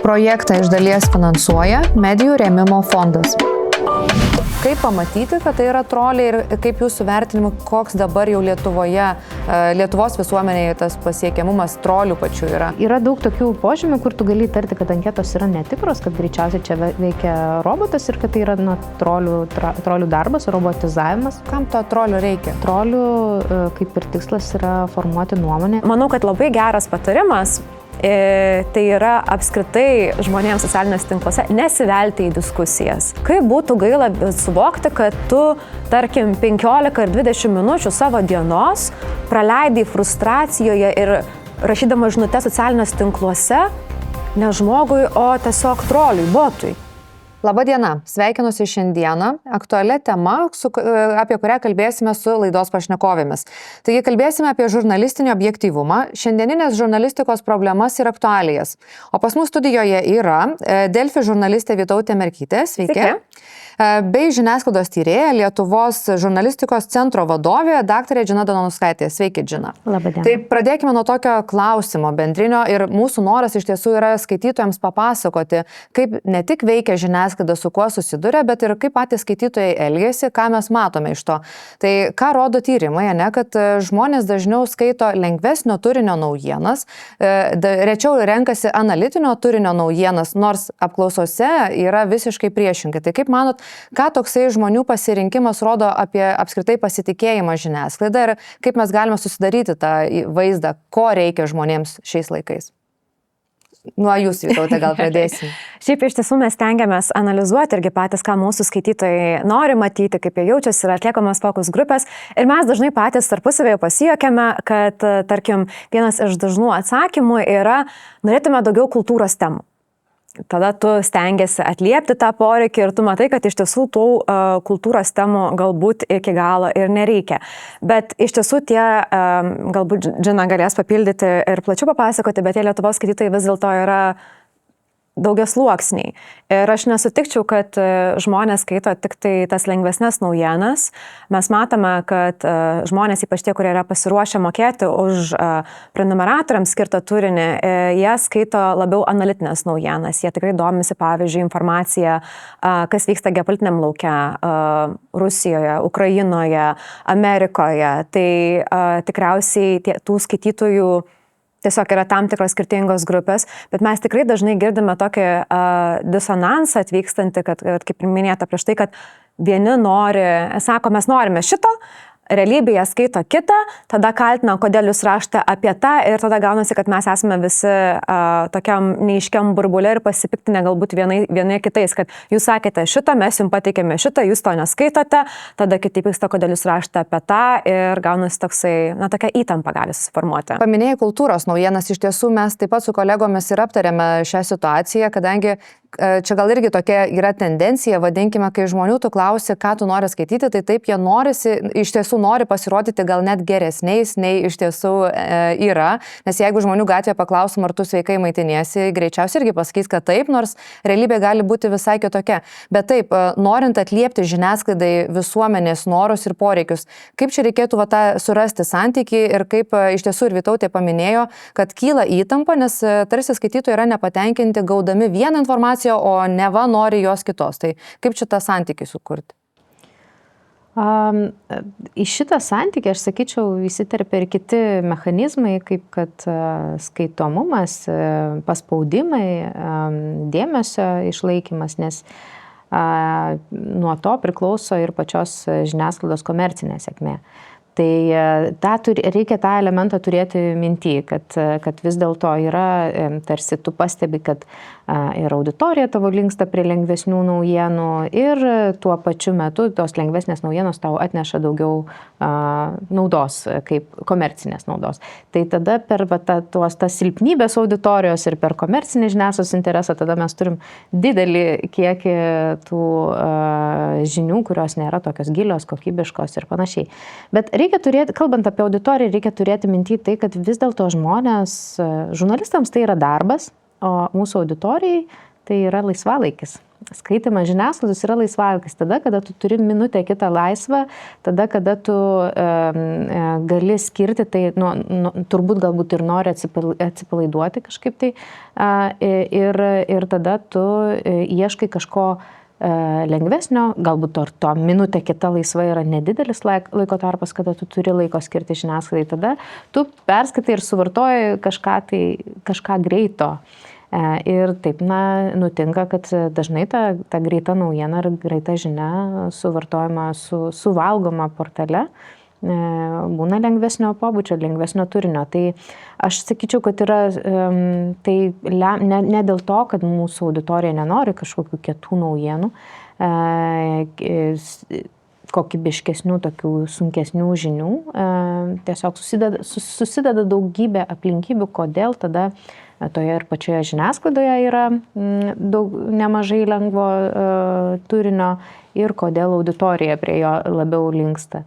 Projektą iš dalies finansuoja Medijų rėmimo fondas. Kaip pamatyti, kad tai yra troliai ir kaip jūsų vertinimu, koks dabar jau Lietuvos visuomenėje tas pasiekiamumas trolių pačių yra? Yra daug tokių požymių, kur tu gali įtarti, kad anketos yra netikros, kad greičiausiai čia veikia robotas ir kad tai yra trolių darbas, robotizavimas. Kam to trolių reikia? Trolių kaip ir tikslas yra formuoti nuomonę. Manau, kad labai geras patarimas. Tai yra apskritai žmonėms socialiniuose tinkluose nesivelti į diskusijas. Kaip būtų gaila suvokti, kad tu, tarkim, 15 ar 20 minučių savo dienos praleidai frustracijoje ir rašydama žinutę socialiniuose tinkluose ne žmogui, o tiesiog troliui, botui. Labadiena, sveikinuosi šiandieną aktualią temą, apie kurią kalbėsime su laidos pašnekovėmis. Taigi kalbėsime apie žurnalistinį objektyvumą, šiandieninės žurnalistikos problemas ir aktualijas. O pas mus studijoje yra Delfi žurnalistė Vytautė Merkytė, sveiki. Bei žiniasklaidos tyrėja, Lietuvos žurnalistikos centro vadovė, daktarė Džina Donauskaitė. Sveiki, Džina. Labadiena. Tai pradėkime nuo tokio klausimo bendrinio ir mūsų noras iš tiesų yra skaitytojams papasakoti, kaip ne tik veikia žiniasklaida, su kuo susiduria, bet ir kaip patys skaitytojai elgiasi, ką mes matome iš to. Tai ką rodo tyrimai, kad žmonės dažniau skaito lengvesnio turinio naujienas, rečiau renkasi analitinio turinio naujienas, nors apklausose yra visiškai priešingai. Tai kaip manot, ką toksai žmonių pasirinkimas rodo apie apskritai pasitikėjimą žiniasklaidą ir kaip mes galime susidaryti tą vaizdą, ko reikia žmonėms šiais laikais? Nuo jūs, Vytautė, gal pradėsim. Šiaip iš tiesų mes stengiamės analizuoti irgi patys, ką mūsų skaitytojai nori matyti, kaip jie jaučiasi, yra atliekamos fokus grupės. Ir mes dažnai patys tarpusavėje pasijuokiame, kad, tarkim, vienas iš dažnų atsakymų yra, norėtume daugiau kultūros temų. Tada tu stengiasi atliepti tą poreikį ir tu matai, kad iš tiesų tų kultūros temų galbūt iki galo ir nereikia. Bet iš tiesų tie, galbūt Džina galės papildyti ir plačiau papasakoti, bet tie Lietuvos skaitytojai vis dėlto yra daugiasluoksniai. Ir aš nesutikčiau, kad žmonės skaito tik tai tas lengvesnės naujienas. Mes matome, kad žmonės, ypač tie, kurie yra pasiruošę mokėti už prenumeratoriams skirtą turinį, jie skaito labiau analitinės naujienas. Jie tikrai domisi, pavyzdžiui, informacija, kas vyksta geopolitiniam lauke Rusijoje, Ukrainoje, Amerikoje. Tai tikriausiai tų skaitytojų tiesiog yra tam tikros skirtingos grupės, bet mes tikrai dažnai girdime tokį disonansą atvykstantį, kad kaip minėta prieš tai, kad vieni sako, mes norime šito, realybėje skaito kitą, tada kaltina, kodėl jūs rašote apie tą ir tada gaunasi, kad mes esame visi tokiam neiškiam burbulė ir pasipiktinę galbūt vieni kitais, kad jūs sakėte šitą, mes jums pateikėme šitą, jūs to neskaitote, tada kiti pyksta, kodėl jūs rašote apie tą ir gaunasi toksai, tokia įtampa gali susiformuoti. Paminėjai kultūros naujienas, iš tiesų mes taip pat su kolegomis ir aptarėme šią situaciją, kadangi čia gal irgi tokia yra tendencija, vadinkime, kai žmonių tu klausi, ką tu nori skaityti, tai taip jie iš tiesų nori pasirodyti gal net geresniais, nei iš tiesų yra, nes jeigu žmonių gatvėje paklausim, ar tu sveikai maitiniesi, greičiausiai irgi pasakys, kad taip, nors realybė gali būti visai kitokia. Bet taip, norint atliepti žiniasklaidai visuomenės norus ir poreikius, kaip čia reikėtų surasti santykį ir kaip iš tiesų ir Vytautė paminėjo, kad kyla įtampa, nes tarsi skaitytojai yra nepatenkinti gaudami vieną informaciją, o neva nori jos kitos. Tai kaip šitą santykį sukurti? Į šitą santykį, aš sakyčiau, įsiterpia ir kiti mechanizmai, kaip kad skaitomumas, paspaudimai, dėmesio išlaikymas, nes nuo to priklauso ir pačios žiniasklaidos komercinė sėkmė. Tai reikia tą elementą turėti minty, kad vis dėlto yra, tarsi tu pastebi, kad ir auditorija tavo linksta prie lengvesnių naujienų ir tuo pačiu metu tos lengvesnės naujienos tau atneša daugiau naudos, kaip komercinės naudos. Tai tada per tas silpnybės auditorijos ir per komercinį žiniasklaidos interesą tada mes turim didelį kiekį tų žinių, kurios nėra tokios gilios, kokybiškos ir panašiai. Bet reikia turėti, kalbant apie auditoriją, reikia turėti minty tai, kad vis dėlto žurnalistams tai yra darbas, o mūsų auditorijai tai yra laisvalaikis. skaitimas žiniasklaidos yra laisvalaikis tada, kada tu turi minutę kitą laisvą, tada, kada tu gali skirti, tai turbūt galbūt ir nori atsipalaiduoti kažkaip tai, ir tada tu ieškai kažko lengvesnio, galbūt to minutė kita laisva yra nedidelis laiko tarpas, kada tu turi laiko skirti žiniasklaidai, tada tu perskaitai ir suvartoji kažką greito. Ir taip, nutinka, kad dažnai ta greita naujiena ar greita žinia suvartojama, suvalgoma portale, būna lengvesnio pobūdžio, lengvesnio turinio. Tai aš sakyčiau, kad yra tai ne dėl to, kad mūsų auditorija nenori kažkokių kietų naujienų, kokybiškesnių, tokių sunkesnių žinių. Tiesiog susideda daugybė aplinkybių, kodėl tada toje ir pačioje žiniasklaidoje yra nemažai lengvo turinio ir kodėl auditorija prie jo labiau linksta.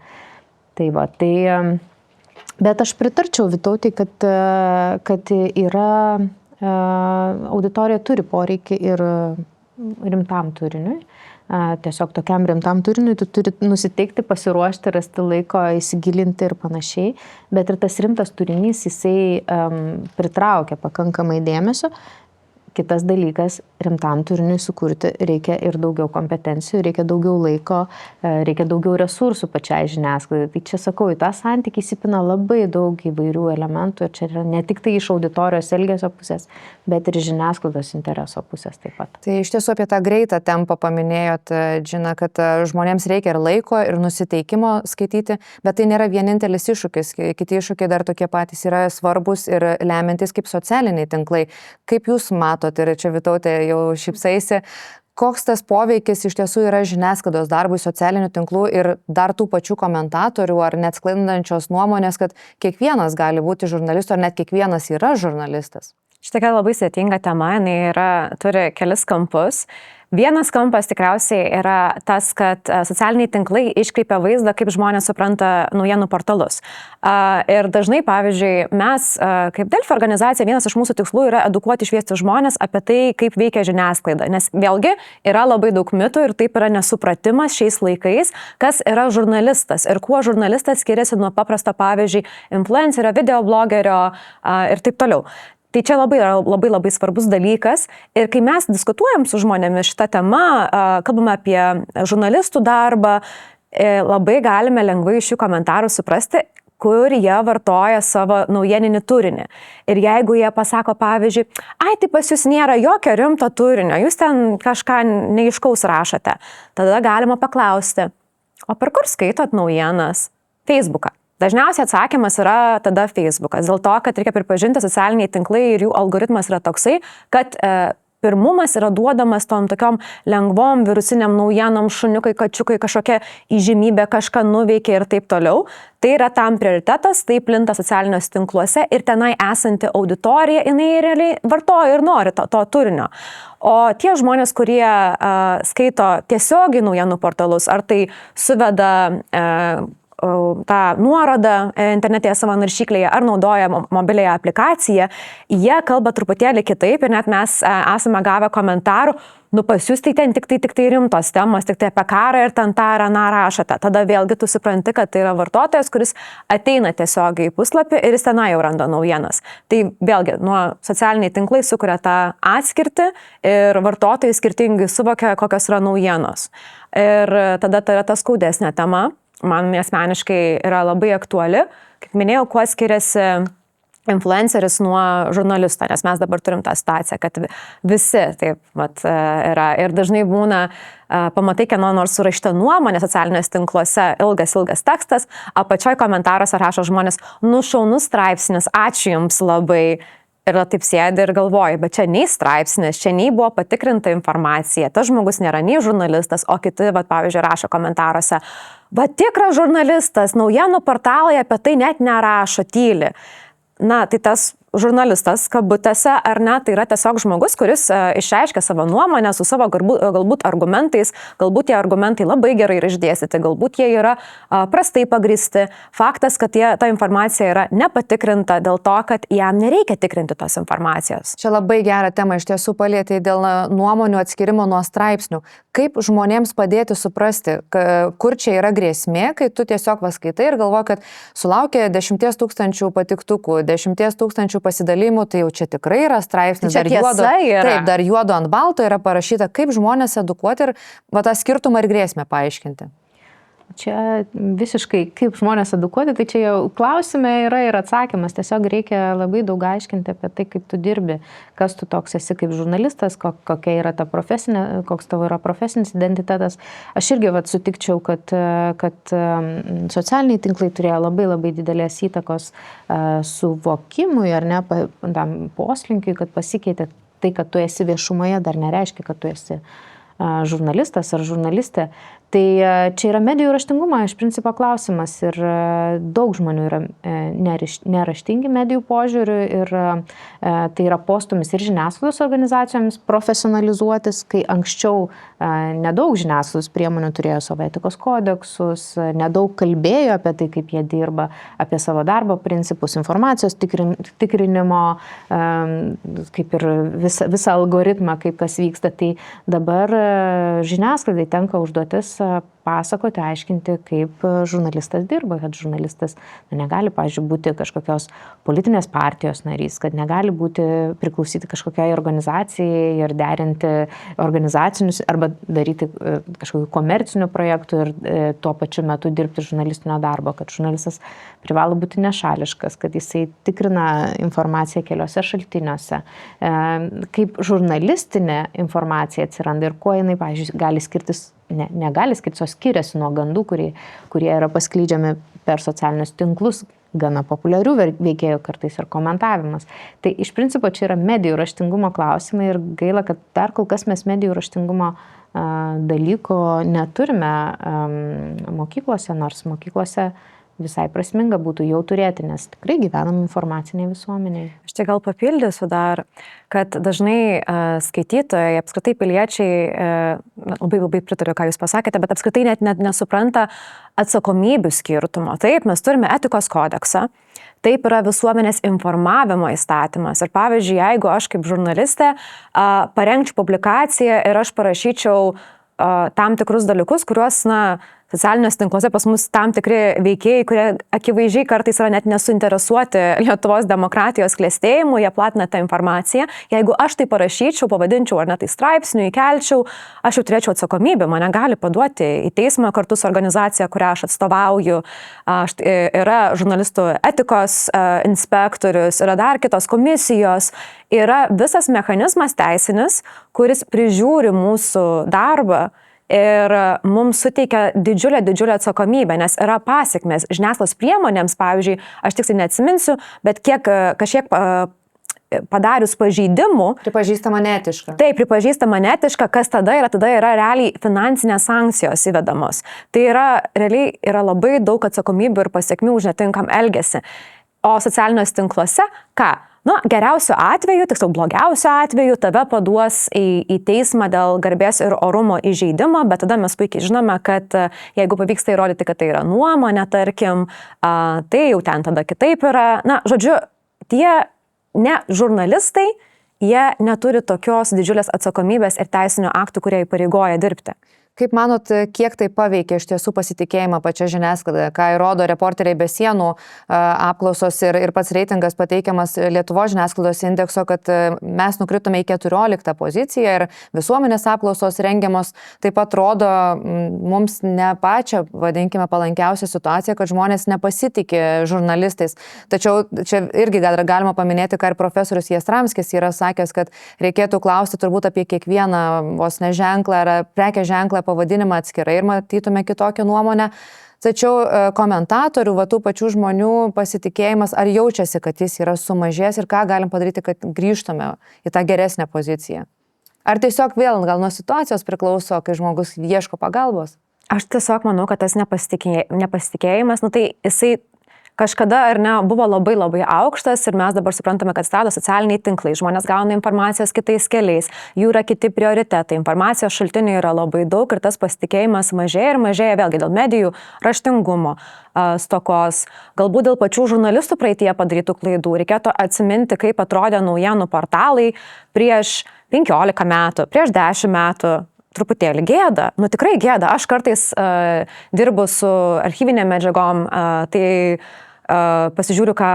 Bet aš pritarčiau Vytautei, kad yra auditorija turi poreikį ir rimtam turiniui. Tiesiog tokiam rimtam turiniui tu turi nusiteikti, pasiruošti, rasti laiko, įsigilinti ir panašiai. Bet ir tas rimtas turinys, jisai pritraukia pakankamai dėmesio. Kitas dalykas, rimtam turiniui sukurti reikia ir daugiau kompetencijų, reikia daugiau laiko, reikia daugiau resursų pačiai žiniasklaidai. Tai čia sakau, į tą santykį įsipina labai daug įvairių elementų ir čia yra ne tik tai iš auditorijos elgesio pusės, bet ir žiniasklaidos intereso pusės taip pat. Tai iš tiesų apie tą greitą tempą paminėjot, Džina, kad žmonėms reikia ir laiko, ir nusiteikimo skaityti, bet tai nėra vienintelis iššūkis. Kiti iššūkiai dar tokie patys yra svarbus ir lemiantys kaip socialiniai tinklai. Kaip jūs matot, ir čia Vytautė jau šypsaisi, koks tas poveikis iš tiesų yra žiniasklaidos darbui, socialinių tinklų ir dar tų pačių komentatorių ar net sklindančios nuomonės, kad kiekvienas gali būti žurnalistu ar net kiekvienas yra žurnalistas? Šitokia labai sėtinga tema, jinai turi kelis kampus. Vienas kampas tikriausiai yra tas, kad socialiniai tinklai iškreipia vaizdą, kaip žmonės supranta naujienų portalus. Ir dažnai, pavyzdžiui, mes kaip Delfi organizacija, vienas iš mūsų tikslų yra edukuoti, šviesti žmonės apie tai, kaip veikia žiniasklaida. Nes vėlgi yra labai daug mitų ir taip yra nesupratimas šiais laikais, kas yra žurnalistas ir kuo žurnalistas skiriasi nuo paprasto, pavyzdžiui, influencerio, videoblogerio ir taip toliau. Tai čia labai svarbus dalykas ir kai mes diskutuojam su žmonėmis šitą temą, kalbame apie žurnalistų darbą, labai galime lengvai iš jų komentarų suprasti, kur jie vartoja savo naujieninį turinį. Ir jeigu jie pasako, pavyzdžiui, tai pas jūs nėra jokio rimto turinio, jūs ten kažką neiškaus rašote, tada galima paklausti, o per kur skaitot naujienas? Facebooką. Dažniausiai atsakymas yra tada Facebookas, dėl to, kad reikia pripažinti, socialiniai tinklai ir jų algoritmas yra toksai, kad pirmumas yra duodamas tom tokiom lengvom virusiniam naujienom, šuniukai, kačiukai, kažkokia įžymybė, kažką nuveikia ir taip toliau. Tai yra tam prioritetas, tai plinta socialiniuose tinkluose ir tenai esanti auditorija, jinai realiai vartoja ir nori to turinio. O tie žmonės, kurie skaito tiesiogiai naujienų portalus, ar tai suveda tą nuorodą internetėje savo naršyklėje ar naudoja mobiliąją aplikaciją, jie kalba truputėlį kitaip ir net mes esame gavę komentarų, pas jūs tai ten tik tai rimtos temos, tik tai apie karą ir ten tą ar aną rašote. Tada vėlgi tu supranti, kad tai yra vartotojas, kuris ateina tiesiogiai į puslapį ir jis tenai jau randa naujienas. Tai vėlgi, socialiniai tinklai sukuria tą atskirtį ir vartotojai skirtingai suvokia, kokios yra naujienos. Ir tada tai yra ta skaudesnė tema. Man asmeniškai yra labai aktuali. Kaip minėjau, kuo skiriasi influenceris nuo žurnalisto, nes mes dabar turim tą situaciją, kad visi taip yra. Ir dažnai būna, pamatai, kieno nors surašyta nuomonė socialiniuose tinkluose, ilgas tekstas, apačioj komentaruose rašo žmonės, šaunus straipsnis, ačiū jums labai. Ir taip sėdi ir galvoji, bet čia nei straipsnis, čia nei buvo patikrinta informacija, tas žmogus nėra nei žurnalistas, o kiti, pavyzdžiui, rašo komentaruose, tikras žurnalistas, naujienų portalai apie tai net nerašo, tyli. Tai tas žurnalistas, kabutėse, ar ne, tai yra tiesiog žmogus, kuris išreiškia savo nuomonę su savo galbūt argumentais, galbūt tie argumentai labai gerai yra išdėstyti, galbūt jie yra prastai pagristi. Faktas, kad ta informacija yra nepatikrinta dėl to, kad jam nereikia tikrinti tos informacijos. Čia labai gerą temą iš tiesų palėtė dėl nuomonių atskirimo nuo straipsnių. Kaip žmonėms padėti suprasti, kur čia yra grėsmė, kai tu tiesiog skaitai ir galvoji, kad sulaukė 10 000 patiktukų, 10 000 pasidalymų, tai jau čia tikrai yra straipsnis, tai dar juodo ant balto yra parašyta, kaip žmonės edukuoti ir tą skirtumą ir grėsmę paaiškinti. Čia visiškai kaip žmonės edukuoti, tai čia jau klausime yra ir atsakymas. Tiesiog reikia labai daug aiškinti apie tai, kaip tu dirbi, kas tu toks esi kaip žurnalistas, kokia yra ta profesinė, koks tavo yra profesinis identitetas. Aš irgi sutikčiau, kad socialiniai tinklai turėjo labai didelės įtakos suvokimui ar ne, tam poslinkiui, kad pasikeitė tai, kad tu esi viešumoje, dar nereiškia, kad tu esi žurnalistas ar žurnalistė. Tai čia yra medijų raštingumo iš principo klausimas ir daug žmonių yra neraštingi medijų požiūriu ir tai yra postumis ir žiniasklaidos organizacijoms profesionalizuotis, kai anksčiau nedaug žiniasklaidos priemonių turėjo savo etikos kodeksus, nedaug kalbėjo apie tai, kaip jie dirba, apie savo darbo principus, informacijos tikrinimo, kaip ir visą algoritmą, kaip kas vyksta. Tai dabar žiniasklaidai tenka užduotis pasakoti, aiškinti, kaip žurnalistas dirba, kad žurnalistas negali, pavyzdžiui, būti kažkokios politinės partijos narys, kad negali priklausyti kažkokiai organizacijai ir derinti organizacinius arba daryti kažkokių komercinių projektų ir tuo pačiu metu dirbti žurnalistinio darbo, kad žurnalistas privalo būti nešališkas, kad jisai tikrina informaciją keliose šaltiniuose. Kaip žurnalistinė informacija atsiranda ir kuo jinai, pavyzdžiui, gali skirtis, negali skirtis, o skiriasi nuo gandų, kurie yra paskleidžiami per socialinius tinklus, gana populiarių veikėjų kartais ir komentavimas. Tai iš principo čia yra medijų raštingumo klausimai ir gaila, kad dar kol kas mes medijų raštingumo dalyko neturime mokyklose, nors mokyklose visai prasminga būtų jau turėti, nes tikrai gyvenam informacinėje visuomenėje. Aš čia gal papildysiu dar, kad dažnai skaitytojai, apskritai piliečiai, labai pritariu, ką jūs pasakėte, bet apskritai net nesupranta atsakomybių skirtumo. Taip, mes turime etikos kodeksą, taip yra visuomenės informavimo įstatymas. Ir pavyzdžiui, jeigu aš kaip žurnalistė parengčiau publikaciją ir aš parašyčiau tam tikrus dalykus, kuriuos, socialiniuose tinkluose pas mus tam tikri veikėjai, kurie akivaizdžiai kartais yra net nesuinteresuoti Lietuvos demokratijos klestėjimu, jie platina tą informaciją. Jeigu aš tai parašyčiau, pavadinčiau ar net tai straipsnių, įkelčiau, aš jau turėčiau atsakomybę, mane gali paduoti į teismą kartu su organizacija, kurią aš atstovauju. Yra žurnalistų etikos inspektorius, yra dar kitos komisijos, yra visas mechanizmas teisinis, kuris prižiūri mūsų darbą. Ir mums suteikia didžiulę atsakomybę, nes yra pasiekmes žiniasklaidos priemonėms, pavyzdžiui, aš tiksliai neatsiminsiu, bet kažkiek padarius pažeidimų. Pripažįstama neetiška. Taip, pripažįstama neetiška, kas tada yra realiai finansinės sankcijos įvedamos. Tai realiai yra labai daug atsakomybių ir pasiekmių už netinkam elgesį. O socialiniuose tinkluose ką? Geriausiu atveju, tiksliau blogiausiu atveju, tave paduos į teismą dėl garbės ir orumo įžeidimo, bet tada mes puikiai žinome, kad jeigu pavyksta įrodyti, kad tai yra nuomonė, tarkim, tai jau ten tada kitaip yra. Žodžiu, tie ne žurnalistai, jie neturi tokios didžiulės atsakomybės ir teisinių aktų, kurie įpareigoja dirbti. Kaip manot, kiek tai paveikia iš tiesų pasitikėjimą pačią žiniasklaidą, ką įrodo Reporteriai be sienų apklausos ir pats reitingas pateikiamas Lietuvos žiniasklaidos indekso, kad mes nukritome į 14 poziciją ir visuomenės apklausos rengiamos taip pat rodo mums ne pačią, vadinkime, palankiausią situaciją, kad žmonės nepasitikė žurnalistais. Tačiau čia irgi galima paminėti, ką ir profesorius Jastramskis yra sakęs, kad reikėtų klausti turbūt apie kiekvieną vos ne ženklą ar prekės ženklą pavadinimą atskirai ir matytume kitokią nuomonę. Tačiau komentatorių, tų pačių žmonių pasitikėjimas, ar jaučiasi, kad jis yra sumažėjęs ir ką galim padaryti, kad grįžtume į tą geresnę poziciją? Ar tiesiog vėl gal nuo situacijos priklauso, kai žmogus ieško pagalbos? Aš tiesiog manau, kad tas nepasitikėjimas, tai jisai kažkada ar ne buvo labai labai aukštas ir mes dabar suprantame, kad atsirado socialiniai tinklai, žmonės gauna informacijos kitais keliais, jų yra kiti prioritetai, informacijos šaltinių yra labai daug ir tas pasitikėjimas mažėja ir mažėja vėlgi dėl medijų raštingumo stokos, galbūt dėl pačių žurnalistų praeitie padarytų klaidų. Reikėtų atsiminti, kaip atrodė naujienų portalai prieš 15 metų, prieš 10 metų. Truputėlį gėda, tikrai gėda. Aš kartais dirbu su archyvinėm medžiagom, tai pasižiūriu, ką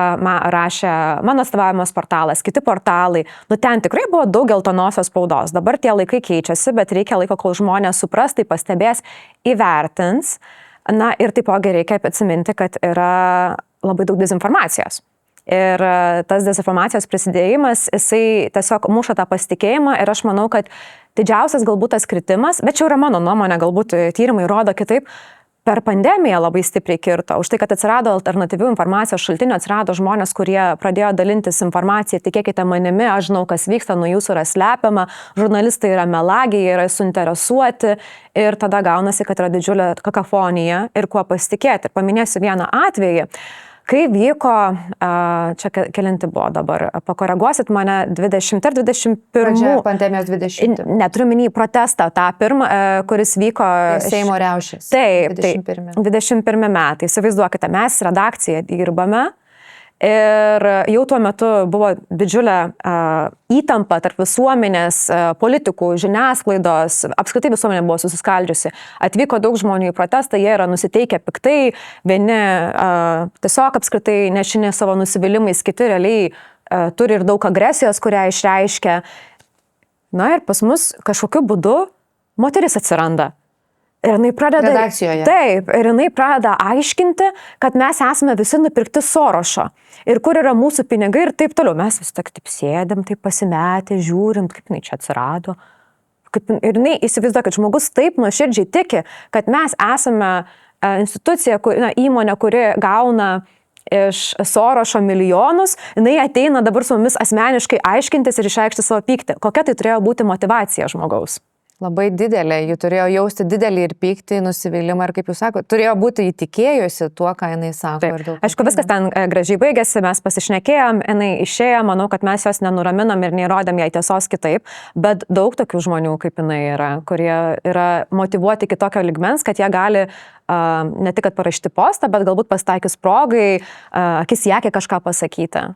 rašė mano atstovavimas portalas, kiti portalai. Ten tikrai buvo daug geltonosios spaudos. Dabar tie laikai keičiasi, bet reikia laiko, kol žmonės supras, tai pastebės, įvertins. Ir taipogi reikia atsiminti, kad yra labai daug dezinformacijos. Ir tas dezinformacijos prisidėjimas, jisai tiesiog muša tą pasitikėjimą ir aš manau, kad didžiausias galbūt tas kritimas, bet čia yra mano nuomonė, galbūt tyrimai rodo kitaip, per pandemiją labai stipriai kirto. Už tai, kad atsirado alternatyvių informacijos šaltinių, atsirado žmonės, kurie pradėjo dalintis informaciją, tikėkite manimi, aš žinau, kas vyksta, nuo jūsų yra slepiama, žurnalistai yra melagiai, yra suinteresuoti ir tada gaunasi, kad yra didžiulė kakofonija ir kuo pasitikėti. Ir paminėsiu vieną atvejį. Kai vyko, čia kelinti buvo dabar, pakoreguosit mane 20 ar 21. Pandemijos 20. Neturiu minį protestą, tą pirmą, kuris vyko. Seimo riaušės. Taip, 21 metai. Įsivaizduokite, mes redakciją dirbame. Ir jau tuo metu buvo didžiulė įtampa tarp visuomenės, politikų, žiniasklaidos, apskritai visuomenė buvo susiskaldžiusi. Atvyko daug žmonių į protestą, jie yra nusiteikę piktai, vieni tiesiog apskritai nešinė savo nusivylimais, kiti realiai turi ir daug agresijos, kurią išreiškia. Ir pas mus kažkokiu būdu moteris atsiranda. Ir jinai pradeda, redakcijoje. Taip, ir jinai pradeda aiškinti, kad mes esame visi nupirkti Sorošo. Ir kur yra mūsų pinigai ir taip toliau. Mes vis taip sėdėm, taip pasimetę, žiūrim, kaip jinai čia atsirado. Ir jinai įsivaizduoja, kad žmogus taip nuoširdžiai tiki, kad mes esame institucija, įmonė, kuri gauna iš Sorošo milijonus, jinai ateina dabar su mumis asmeniškai aiškintis ir išreikšti savo pyktį. Kokia tai turėjo būti motyvacija žmogaus? Labai didelė, ji turėjo jausti didelį ir pyktį, nusivylimą ir, kaip jūs sakote, turėjo būti įtikėjusi tuo, ką jinai sako. Aišku, viskas ten gražiai baigėsi, mes pasišnekėjom, jinai išėjo, manau, kad mes jos nenuraminam ir neįrodėm jai tiesos kitaip, bet daug tokių žmonių, kaip jinai yra, kurie yra motyvuoti kitokio ligmens, kad jie gali ne tik parašyti postą, bet galbūt pasitaikius progai, akis į akį kažką pasakyti.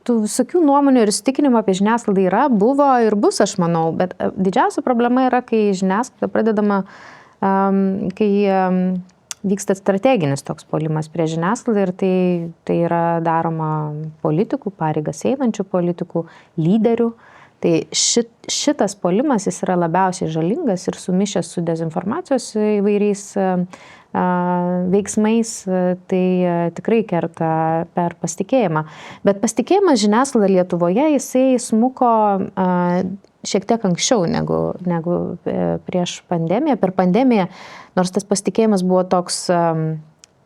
Tų visokių nuomonių ir įsitikinimų apie žiniasklaidą yra, buvo ir bus, aš manau, bet didžiausia problema yra, kai žiniasklaida pradedama, kai vyksta strateginis toks puolimas prie žiniasklaidą ir tai yra daroma politikų, pareigas einančių politikų, lyderių. Tai šitas puolimas jis yra labiausiai žalingas ir sumišęs su dezinformacijos įvairiais veiksmais, tai tikrai kerta per pasitikėjimą. Bet pasitikėjimas žiniasklaida Lietuvoje, jisai smuko šiek tiek anksčiau negu prieš pandemiją. Per pandemiją, nors tas pasitikėjimas buvo toks,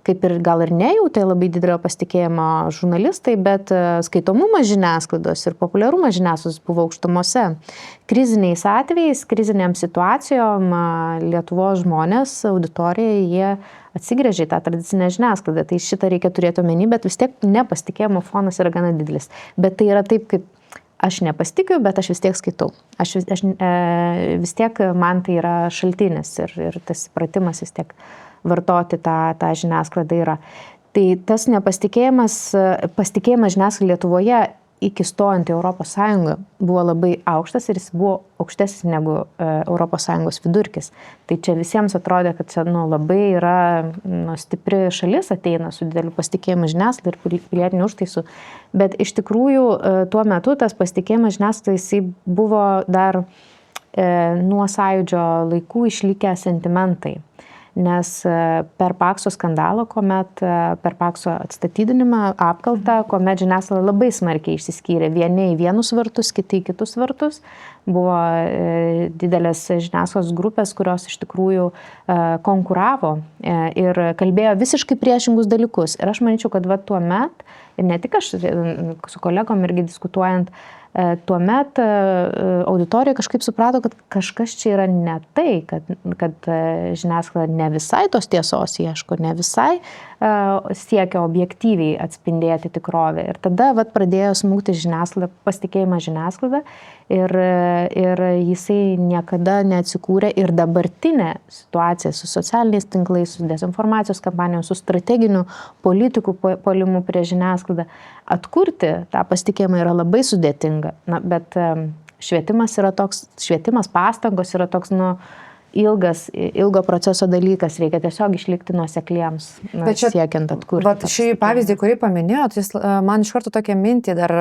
kaip ir gal ir nejautė labai didelio pasitikėjimo žurnalistai, bet skaitomumas žiniasklaidos ir populiarumas žiniasklaidos buvo aukštumose. Kriziniais atvejais, kriziniam situacijom Lietuvos žmonės, auditorija, jie atsigręžė į tą tradicinę žiniasklaidą. Tai šitą reikia turėti omeny, bet vis tiek nepasitikėjimo fonas yra gana didelis. Bet tai yra taip, kaip aš nepasitikiu, bet aš vis tiek skaitau. Aš vis tiek man tai yra šaltinis ir tas supratimas vis tiek vartoti tą žiniasklaidą yra. Tai tas nepasitikėjimas žiniasklaida Lietuvoje iki stojant į Europos Sąjungą buvo labai aukštas ir jis buvo aukštesnis negu Europos Sąjungos vidurkis. Tai čia visiems atrodė, kad čia labai yra stipri šalis ateina su dideliu pasitikėjimu žiniasklaida ir pilietiniu užtaisu. Bet iš tikrųjų tuo metu tas pasitikėjimas žiniasklaida jisai buvo dar nuo Sąjūdžio laikų išlikę sentimentai. Nes per Pakso skandalą, per Pakso atstatydinimą apkaltą, kuomet žiniasklaida labai smarkiai išsiskyrė vieni į vienus vartus, kiti į kitus vartus, buvo didelės žiniasklaidos grupės, kurios iš tikrųjų konkuravo ir kalbėjo visiškai priešingus dalykus. Ir aš manyčiau, kad tuo met Ir ne tik aš, su kolegom irgi diskutuojant, tuomet auditorija kažkaip suprato, kad kažkas čia yra ne tai, kad žiniasklaida ne visai tos tiesos ieško, ne visai siekia objektyviai atspindėti tikrovę. Ir tada pradėjo smūgti pasitikėjimas žiniasklaida ir jisai niekada neatsikūrė ir dabartinė situacija su socialiniais tinklais, su dezinformacijos kampanijom, su strateginiu politikų puolimu prie žiniasklaidą. Atkurti tą pasitikėjimą yra labai sudėtinga, bet švietimas pastangos yra toks, ilgo proceso dalykas, reikia tiesiog išlikti nuosekliems, siekiant atkurti. Šį pavyzdį, kurį paminėjot, jis man iš karto tokią mintį dar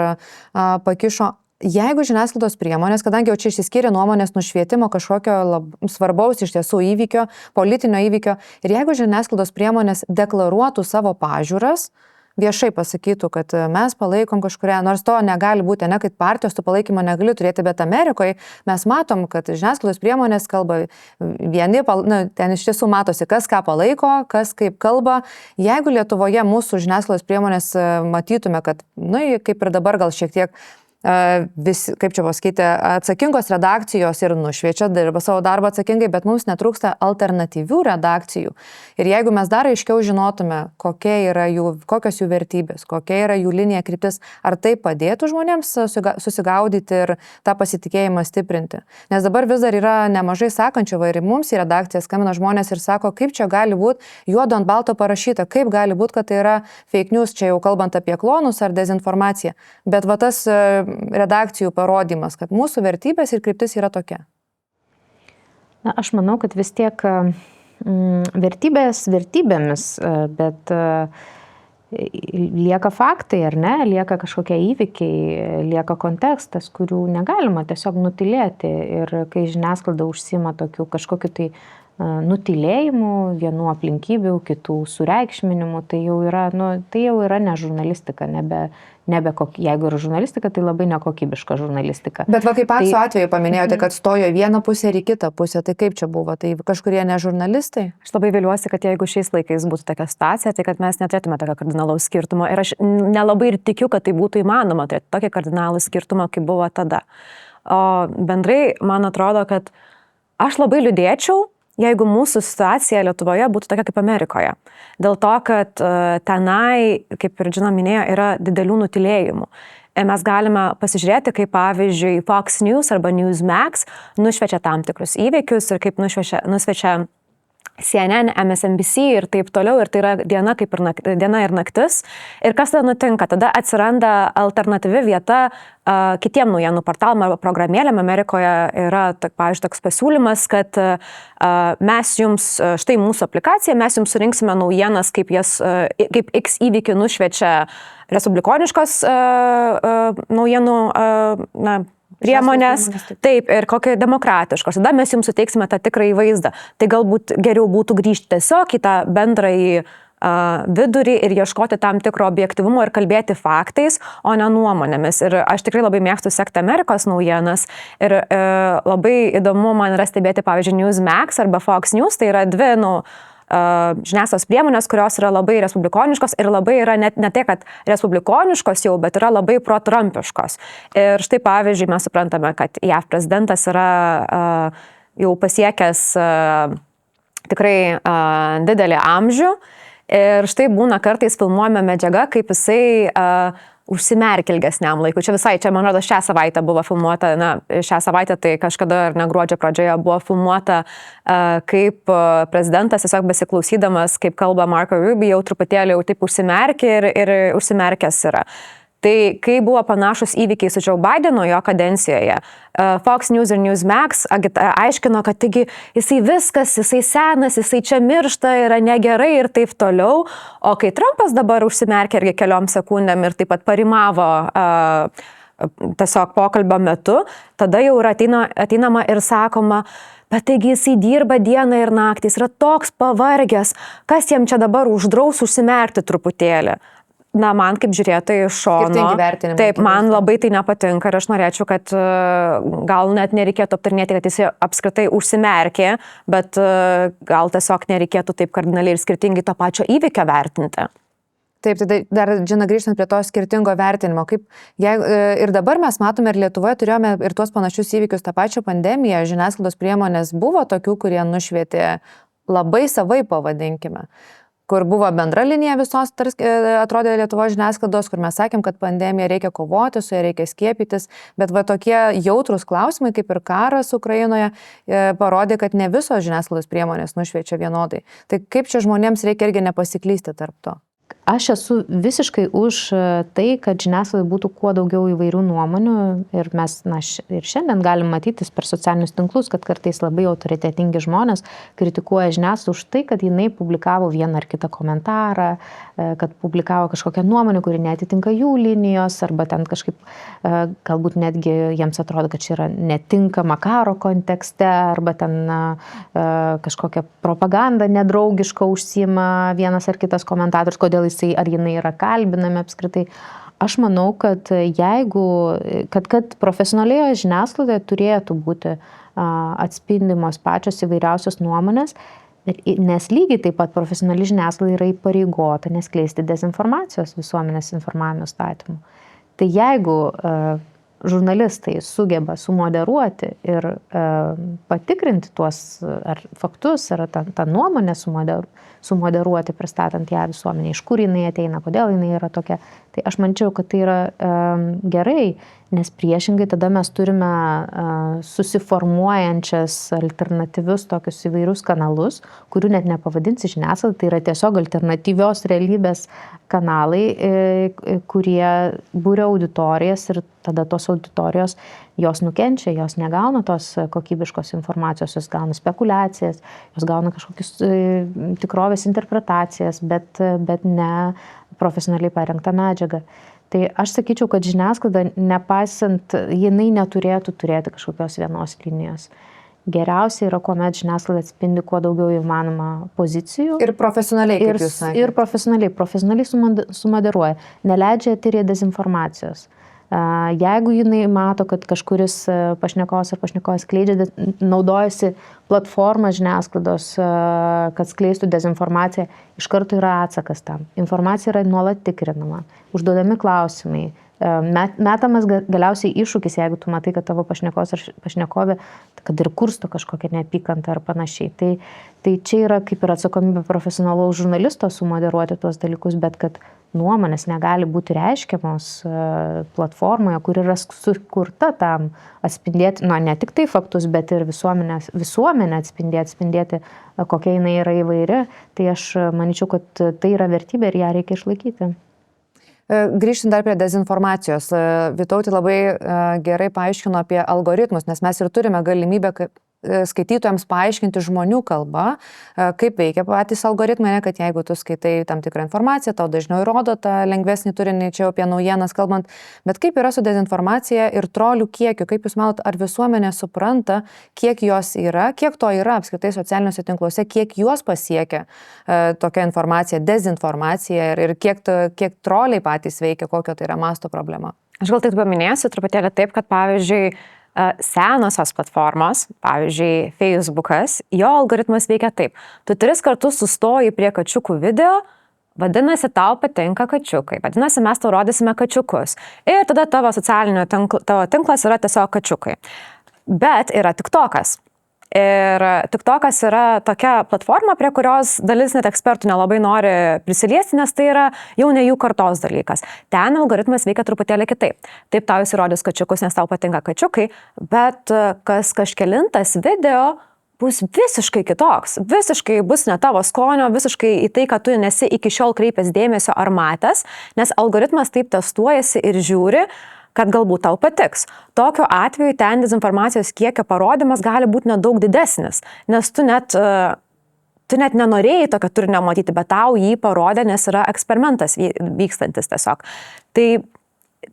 pakišo. Jeigu žiniasklaidos priemonės, kadangi jau čia išsiskiria nuomonės nušvietimo kažkokio svarbaus iš tiesų įvykio, politinio įvykio, ir jeigu žiniasklaidos priemonės deklaruotų savo pažiūras, viešai pasakytų, kad mes palaikom kažkurią, nors to negali būti, ne, kad partijos tų palaikymo negali turėti, bet Amerikoje mes matom, kad žiniasklaidos priemonės kalba vieni, ten iš tiesų matosi, kas ką palaiko, kas kaip kalba. Jeigu Lietuvoje mūsų žiniasklaidos priemonės matytume, kad, kaip ir dabar gal šiek tiek visi, kaip čia pasakyti, atsakingos redakcijos ir nušviečia, dirba savo darbą atsakingai, bet mums netrūksta alternatyvių redakcijų. Ir jeigu mes dar aiškiau žinotume, kokios jų vertybės, kokia yra jų linija kryptis, ar tai padėtų žmonėms susigaudyti ir tą pasitikėjimą stiprinti. Nes dabar vis dar yra nemažai sakančių, ir mums į redakciją skambina žmonės ir sako, kaip čia gali būti juodo ant balto parašyta, kaip gali būti, kad tai yra fake news, čia jau kalbant apie klonus ar dezinformaciją. Bet tas redakcijų parodymas, kad mūsų vertybės ir kryptis yra tokia. Aš manau, kad vis tiek vertybės vertybėmis, bet lieka faktai, ar ne, lieka kažkokie įvykiai, lieka kontekstas, kurių negalima tiesiog nutilėti. Ir kai žiniasklaida užsima kažkokiu tai nutilėjimu, vienų aplinkybių, kitų sureikšminimu, tai jau yra ne žurnalistika, jeigu yra žurnalistika, tai labai nekokybiška žurnalistika. Bet kaip Pakso atveju paminėjote, kad stojo vieną pusę ir į kitą pusę, tai kaip čia buvo? Tai kažkurie ne žurnalistai? Aš labai viliuosi, kad jeigu šiais laikais būtų tokia situacija, tai kad mes neturėtume tokio kardinalaus skirtumo. Ir aš nelabai ir tikiu, kad tai būtų įmanoma turėti tokį kardinalų skirtumą, kaip buvo tada. O bendrai, man atrodo, kad aš labai liūdėčiau, jeigu mūsų situacija Lietuvoje būtų tokia kaip Amerikoje. Dėl to, kad tenai, kaip ir Džina minėjo, yra didelių nutilėjimų. Mes galime pasižiūrėti, kaip pavyzdžiui Fox News arba Newsmax nušviečia tam tikrus įvykius ir kaip nušviečia CNN, MSNBC ir taip toliau, ir tai yra diena ir naktis. Ir kas tada nutinka? Tada atsiranda alternatyvi vieta kitiem naujienų portalam arba programėlėm. Amerikoje yra, pavyzdžiui, toks pasiūlymas, kad mes jums, štai mūsų aplikacija, mes jums surinksime naujienas, kaip X įvykį nušviečia respublikoniškos naujienų priemonės, taip, ir kokie demokratiškos. Tada mes jums suteiksime tą tikrąjį vaizdą. Tai galbūt geriau būtų grįžti tiesiog į tą bendrąjį vidurį ir ieškoti tam tikro objektyvumo ir kalbėti faktais, o ne nuomonėmis. Ir aš tikrai labai mėgstu sekti Amerikos naujienas ir labai įdomu man yra stebėti, pavyzdžiui, Newsmax arba Fox News, tai yra dvi, žiniasklaidos priemonės, kurios yra labai respublikoniškos ir labai yra ne tai, kad respublikoniškos jau, bet yra labai pro-trumpiškos. Ir štai pavyzdžiui, mes suprantame, kad JAV prezidentas yra jau pasiekęs tikrai didelį amžių ir štai būna kartais filmuojama medžiaga, kaip jisai užsimerkia ilgesniam laikui. Čia, man rodos, šią savaitę buvo filmuota, šią savaitę tai kažkada ar ne gruodžio pradžioje buvo filmuota, kaip prezidentas tiesiog besiklausydamas, kaip kalba Marco Rubio, jau truputėlį jau taip užsimerkia ir užsimerkęs yra. Tai kai buvo panašus įvykiai su Joe Bidenu jo kadencijoje, Fox News ir Newsmax aiškino, kad taigi jisai senas, jisai čia miršta, yra negerai ir taip toliau. O kai Trumpas dabar užsimerkė irgi keliom sekundėm ir taip pat parimavo tiesiog pokalbio metu, tada jau yra ateinama ir sakoma, bet taigi jisai dirba dieną ir naktį, jis yra toks pavargęs, kas jam čia dabar uždraus užsimerkti truputėlį. Man kaip žiūrėtojai iš šono, taip, man labai tai nepatinka ir aš norėčiau, kad gal net nereikėtų aptarinėti, kad jis apskritai užsimerkė, bet gal tiesiog nereikėtų taip kardinaliai ir skirtingai to pačio įvykio vertinti. Taip, tai dar, Džina, grįžtant prie to skirtingo vertinimo, kaip ir dabar mes matome, ir Lietuvoje turėjome ir tuos panašius įvykius, tą pačią pandemiją, žiniasklaidos priemonės buvo tokių, kurie nušvietė labai savai, pavadinkime, kur buvo bendra linija visos, atrodė Lietuvos žiniasklaidos, kur mes sakėm, kad pandemija reikia kovoti, su ja reikia skiepytis, bet va tokie jautrus klausimai, kaip ir karas Ukrainoje, parodė, kad ne visos žiniasklaidos priemonės nušviečia vienodai. Tai kaip čia žmonėms reikia irgi nepasiklysti tarp to? Aš esu visiškai už tai, kad žiniasklaidai būtų kuo daugiau įvairių nuomonių ir mes ir šiandien galim matytis per socialinius tinklus, kad kartais labai autoritetingi žmonės kritikuoja žiniasklaidą už tai, kad jinai publikavo vieną ar kitą komentarą, kad publikavo kažkokią nuomonę, kuri neatitinka jų linijos arba ten kažkaip galbūt netgi jiems atrodo, kad čia yra netinkama karo kontekste arba ten kažkokia propaganda nedraugiška užsiima vienas ar kitas komentatorius, kodėl jisai ar jinai yra kalbinami apskritai. Aš manau, kad kad profesionalioje žiniasklaidoje turėtų būti atspindimos pačios įvairiausios nuomonės, nes lygiai taip pat profesionali žiniasklaida yra įpareigota neskleisti dezinformacijos visuomenės informavimo įstatymų. Tai jeigu žurnalistai sugeba sumoderuoti ir patikrinti tuos ar faktus, ar tą nuomonę sumoderuoti, pristatant ją visuomenė, iš kur jinai ateina, kodėl jinai yra tokia, tai aš manyčiau, kad tai yra gerai, nes priešingai tada mes turime susiformuojančias alternatyvius tokius įvairius kanalus, kurių net nepavadinsi žiniasklaida, tai yra tiesiog alternatyvios realybės kanalai, kurie būria auditorijas ir tada tos auditorijos jos nukenčia, jos negauna tos kokybiškos informacijos, jos gauna spekulacijas, jos gauna kažkokius tikrovės interpretacijas, bet ne profesionaliai parengtą medžiagą. Tai aš sakyčiau, kad žiniasklaida, nepaisant, jinai neturėtų turėti kažkokios vienos linijos. Geriausia yra, kuomet žiniasklaida atspindi kuo daugiau įmanoma pozicijų. Ir profesionaliai, kaip jūs sakėte. Ir profesionaliai sumoderuoja, neleidžia eterį dezinformacijos. Jeigu jinai mato, kad kažkuris pašnekovas ar pašnekovas skleidžia, naudojasi platformą žiniasklaidos, kad skleistų dezinformaciją, iš karto yra atsakas tam. Informacija yra nuolat tikrinama, užduodami klausimai, metamas galiausiai iššūkis, jeigu tu matai, kad tavo pašnekovas ar pašnekovė, kad ir kursto kažkokią neapykantą ar panašiai. Tai čia yra kaip ir atsakomybė profesionalaus žurnalisto sumoderuoti tuos dalykus, bet kad nuomonės negali būti reiškiamos platformoje, kur yra sukurta tam atspindėti, ne tik tai faktus, bet ir visuomenę atspindėti, kokia jinai yra įvairi. Tai aš manyčiau, kad tai yra vertybė ir ją reikia išlaikyti. Grįžtant dar prie dezinformacijos, Vytautė labai gerai paaiškino apie algoritmus, nes mes ir turime galimybę skaitytojams paaiškinti žmonių kalbą, kaip veikia patys algoritmai, kad jeigu tu skaitai tam tikrą informaciją, tau dažniau įrodo tą lengvesnį turinį, čia apie naujienas kalbant, bet kaip yra su dezinformacija ir trolių kiekiu, kaip jūs manot, ar visuomenė supranta, kiek jos yra, kiek to yra apskritai socialiniuose tinkluose, kiek juos pasiekia tokia informacija, dezinformacija ir kiek troliai patys veikia, kokio tai yra masto problema? Aš gal tik paminėsiu truputėlį taip, kad pavyzdžiui, senosios platformos, pavyzdžiui, Facebookas, jo algoritmas veikia taip. Tu 3 kartus sustoji prie kačiukų video, vadinasi, tau patinka kačiukai, vadinasi, mes tau rodysime kačiukus. Ir tada tavo tinklas yra tiesiog kačiukai. Bet yra TikTokas. Ir TikTokas yra tokia platforma, prie kurios dalis net ekspertų nelabai nori prisiliesti, nes tai yra jau ne jų kartos dalykas. Ten algoritmas veikia truputėlį kitaip. Taip tau jis įrodys kačiukus, nes tau patinka kačiukai, bet kažkelintas video bus visiškai kitoks, visiškai bus ne tavo skonio, visiškai į tai, kad tu nesi iki šiol kreipęs dėmesio ar matęs, nes algoritmas taip testuojasi ir žiūri, kad galbūt tau patiks. Tokiu atveju ten dezinformacijos kiekio parodymas gali būti nedaug didesnis, nes tu net nenorėjai tokio turinio matyti, bet tau jį parodė, nes yra eksperimentas vykstantis tiesiog. Tai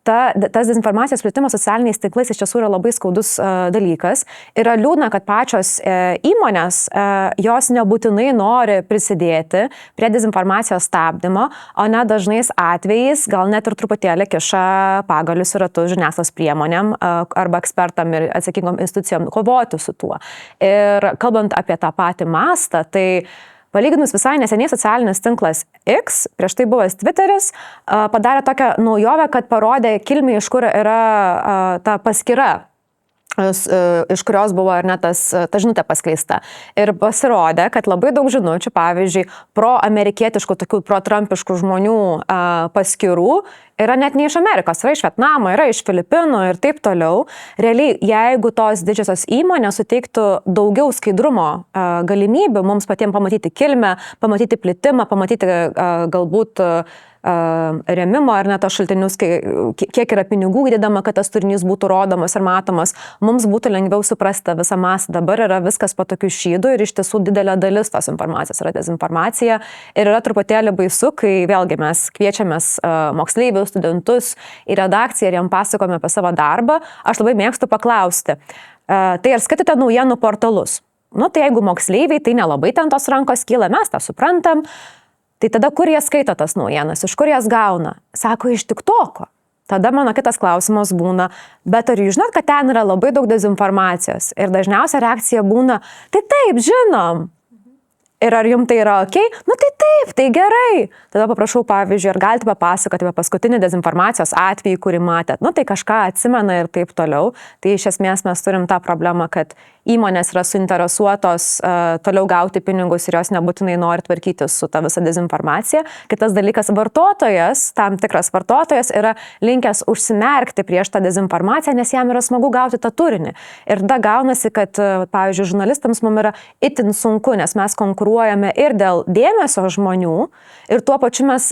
tas dezinformacijos plitimas socialiniais tinklais iš tiesų yra labai skaudus dalykas. Yra liūdna, kad pačios įmonės, jos nebūtinai nori prisidėti prie dezinformacijos stabdymo, o ne dažnais atvejais gal net ir truputėlį kiša pagalius į ratus žiniasklaidos priemonėm arba ekspertam ir atsakingom institucijom kovoti su tuo. Ir kalbant apie tą patį mastą, tai palyginus visai neseniai socialinis tinklas X, prieš tai buvęs Twitteris, padarė tokią naujovę, kad parodė kilmę, iš kur yra ta paskyra, iš kurios buvo ar ne ta žinutė paskleista. Ir pasirodė, kad labai daug žinučių, pavyzdžiui, pro-amerikietiškų, tokių pro-trumpiškų žmonių paskyrų yra net ne iš Amerikos, yra iš Vietnamo, yra iš Filipinų ir taip toliau. Realiai, jeigu tos didžiosios įmonės suteiktų daugiau skaidrumo galimybių mums patiems pamatyti kilmę, pamatyti plitimą, pamatyti galbūt remimo ar net tos šaltinius, kiek yra pinigų įdedama, kad tas turinys būtų rodomas ir matomas, mums būtų lengviau suprasti visą masę. Dabar yra viskas po tokių šydų ir iš tiesų didelė dalis tos informacijos yra dezinformacija ir yra truputėlį baisu, kai vėlgi mes kviečiamės moksleivius, studentus į redakciją ir jam pasakome apie savo darbą. Aš labai mėgstu paklausti, tai ar skaitote naujienų portalus? Nu, tai jeigu moksleiviai, tai nelabai ten tos rankos kyla, mes tą suprantam. Tai tada kur jie skaito tas naujienas, iš kur jas gauna? Sako, iš TikToko. Tada mano kitas klausimas būna, bet ar jūs žinot, kad ten yra labai daug dezinformacijos? Ir dažniausia reakcija būna, tai taip, žinom. Ir ar jums tai yra ok? Nu tai taip, tai gerai. Tada paprašau, pavyzdžiui, ar galite papasakoti apie paskutinį dezinformacijos atvejį, kurį matėt. Nu tai kažką atsimena ir taip toliau. Tai iš esmės mes turim tą problemą, kad įmonės yra suinteresuotos toliau gauti pinigus ir jos nebūtinai nori tvarkytis su ta visa dezinformacija. Kitas dalykas, vartotojas, tam tikras vartotojas yra linkęs užsimerkti prieš tą dezinformaciją, nes jam yra smagu gauti tą turinį. Ir tada gaunasi, kad, pavyzdžiui, žurnalistams mums yra itin sunku, nes mes konkuruojame ir dėl dėmesio žmonių, ir tuo pačiu mes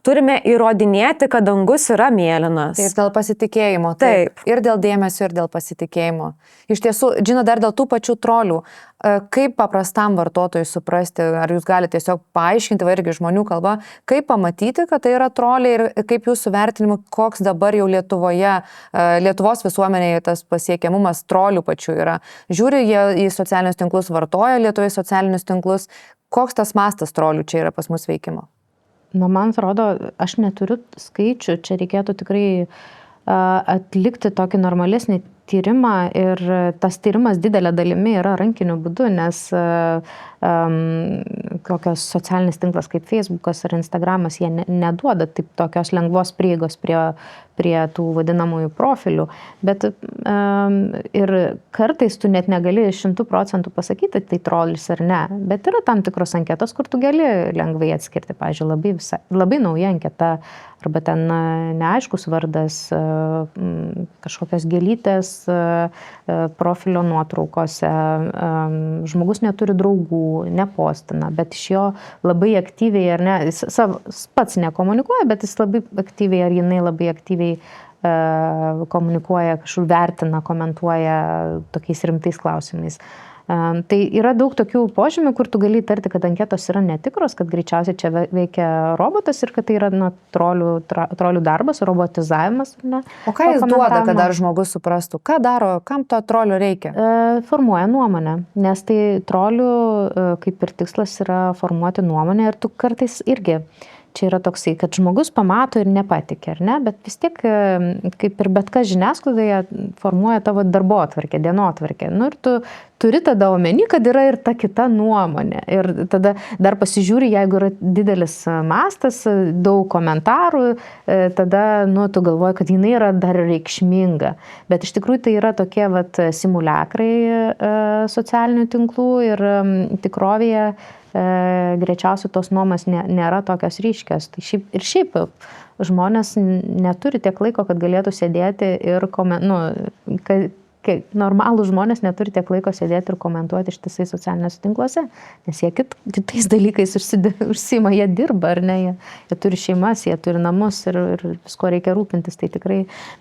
turime įrodinėti, kad dangus yra mėlynas. Ir dėl pasitikėjimo. Taip. Ir dėl dėmesio, ir dėl pasitikėjimo. Iš tiesų, Džina, dar dėl tų pačių trolių. Kaip paprastam vartotojui suprasti, ar jūs galite tiesiog paaiškinti, va irgi žmonių kalba, kaip pamatyti, kad tai yra troliai ir kaip jūsų vertinimu, koks dabar jau Lietuvoje, Lietuvos visuomenėje tas pasiekiamumas trolių pačių yra. Žiūri jie į socialinius tinklus, vartoja Lietuvoje socialinius tinklus, koks tas mastas trolių čia yra pas mus veikimo? Nu, man atrodo, aš neturiu skaičių, čia reikėtų tikrai atlikti tokį normalesnį tyrimą ir tas tyrimas didelė dalimi yra rankiniu būdu, nes kokios socialinis tinklas kaip Facebookas ar Instagramas, jie neduoda taip tokios lengvos prieigos prie tų vadinamųjų profilių, bet ir kartais tu net negali 100% pasakyti, tai trolis ar ne, bet yra tam tikros anketos, kur tu gali lengvai atskirti, pavyzdžiui, labai nauja anketa, arba ten neaiškus vardas, kažkokios gėlytės profilio nuotraukose, žmogus neturi draugų, nepostina, bet iš jo labai aktyviai, ar ne, jis pats nekomunikuoja, bet jis labai aktyviai, ar jinai labai aktyviai komunikuoja, kažkur vertina, komentuoja tokiais rimtais klausimais. Tai yra daug tokių požymių, kur tu gali įtarti, kad anketos yra netikros, kad greičiausiai čia veikia robotas ir kad tai yra trolių darbas, robotizavimas. Ne, o ką jis duoda, kad dar žmogus suprastų? Ką daro? Kam to trolių reikia? Formuoja nuomonę, nes tai trolių kaip ir tikslas yra formuoti nuomonę ir tu kartais irgi. Čia yra toksai, kad žmogus pamato ir nepatikė, ar ne? Bet vis tiek, kaip ir bet kas žiniasklaidoje, formuoja tavo darbotvarkę, dienotvarkę. Nu ir tu turi tada omeny, kad yra ir ta kita nuomonė. Ir tada dar pasižiūri, jeigu yra didelis mastas, daug komentarų, tada tu galvoji, kad jinai yra dar reikšminga. Bet iš tikrųjų tai yra tokie simuliakrai socialinių tinklų ir tikrovėje greičiausiai tos nuomonės nėra tokios ryškios. Tai šiaip žmonės neturi tiek laiko, kad galėtų sėdėti ir normalų žmonės neturi tiek laiko sėdėti ir komentuoti ištisai socialiniuose tinkluose, nes jie kitais dalykais užsiima, jie dirba, ar ne, jie turi šeimas, jie turi namus ir visko reikia rūpintis, tai tikrai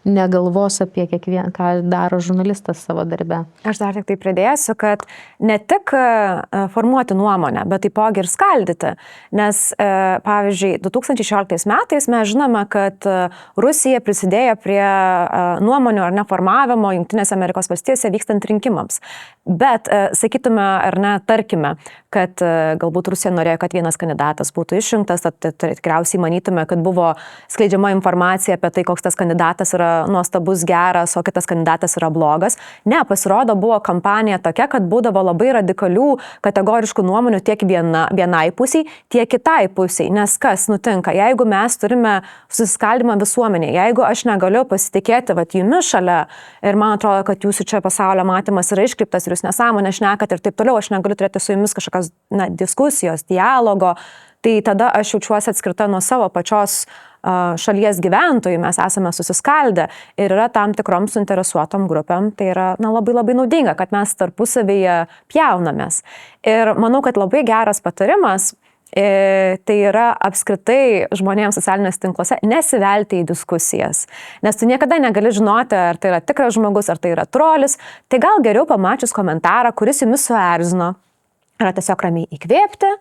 negalvos apie kiekvieną, ką daro žurnalistas savo darbe. Aš dar tik tai pridėsiu, kad ne tik formuoti nuomonę, bet taipogi ir skaldyti, nes pavyzdžiui, 2016 metais mes žinome, kad Rusija prisidėjo prie nuomonių ar neformavimo Jungtinėse Amerikos Amerikos valstijose vykstant rinkimams. Bet sakytume, ar ne, tarkime, kad galbūt Rusija norėjo, kad vienas kandidatas būtų išrinktas, tikriausiai manytume, kad buvo skleidžiama informacija apie tai, koks tas kandidatas yra nuostabus, geras, o kitas kandidatas yra blogas. Ne, pasirodo, buvo kampanija tokia, kad būdavo labai radikalių, kategoriškų nuomonių tiek vienai pusiai, tiek kitai pusiai. Nes kas nutinka, jeigu mes turime susiskaldimą visuomenėje, jeigu aš negaliu pasitikėti jumis šalia ir man atrodo, kad jūsų čia pasaulio matymas yra iškreiptas ir jūs nesąmonę šnekat ir taip toliau, aš negaliu turėti su jumis kažkokios diskusijos, dialogo, tai tada aš jaučiuosi atskirta nuo savo pačios šalies gyventojų, mes esame susiskaldę ir yra tam tikrom suinteresuotom grupėm, tai yra labai labai naudinga, kad mes tarpusavyje pjaunamės. Ir manau, kad labai geras patarimas tai yra apskritai žmonėms socialinėse tinkluose nesivelti į diskusijas. Nes tu niekada negali žinoti, ar tai yra tikras žmogus, ar tai yra trolis. Tai gal geriau pamačius komentarą, kuris jumis suerzino, yra tiesiog ramiai įkvėpti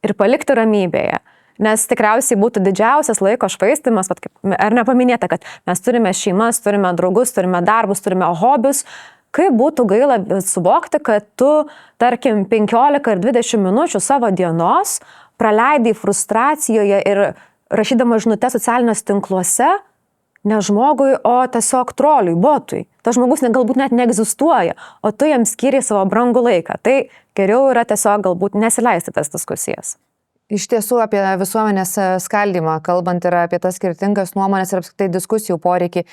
ir palikti ramybėje. Nes tikriausiai būtų didžiausias laiko švaistymas, ar nepaminėta, kad mes turime šeimas, turime draugus, turime darbus, turime hobius. Kaip būtų gaila suvokti, kad tu, tarkim, 15 ar 20 minučių savo dienos praleidai frustracijoje ir rašydama žinutę socialiniuose tinkluose ne žmogui, o tiesiog troliui, botui. Tas žmogus galbūt net neegzistuoja, o tu jam skiri savo brangų laiką. Tai geriau yra tiesiog galbūt nesileisti tas diskusijas. Iš tiesų apie visuomenės skaldymą, kalbant ir apie tas skirtingas nuomonės ir apskritai diskusijų poreikį.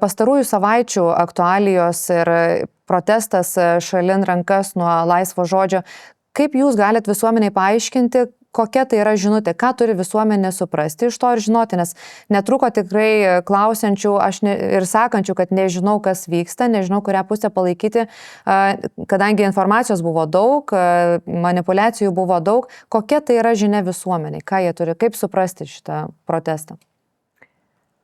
Pastarųjų savaičių aktualijos ir protestas šalin rankas nuo laisvo žodžio. Kaip jūs galite visuomeniai paaiškinti, kokia tai yra žinutė, ką turi visuomenė suprasti iš to ir žinoti, nes netruko tikrai klausiančių ir sakančių, kad nežinau, kas vyksta, nežinau, kurią pusę palaikyti, kadangi informacijos buvo daug, manipulacijų buvo daug, kokia tai yra žinia visuomeniai, ką jie turi, kaip suprasti šitą protestą.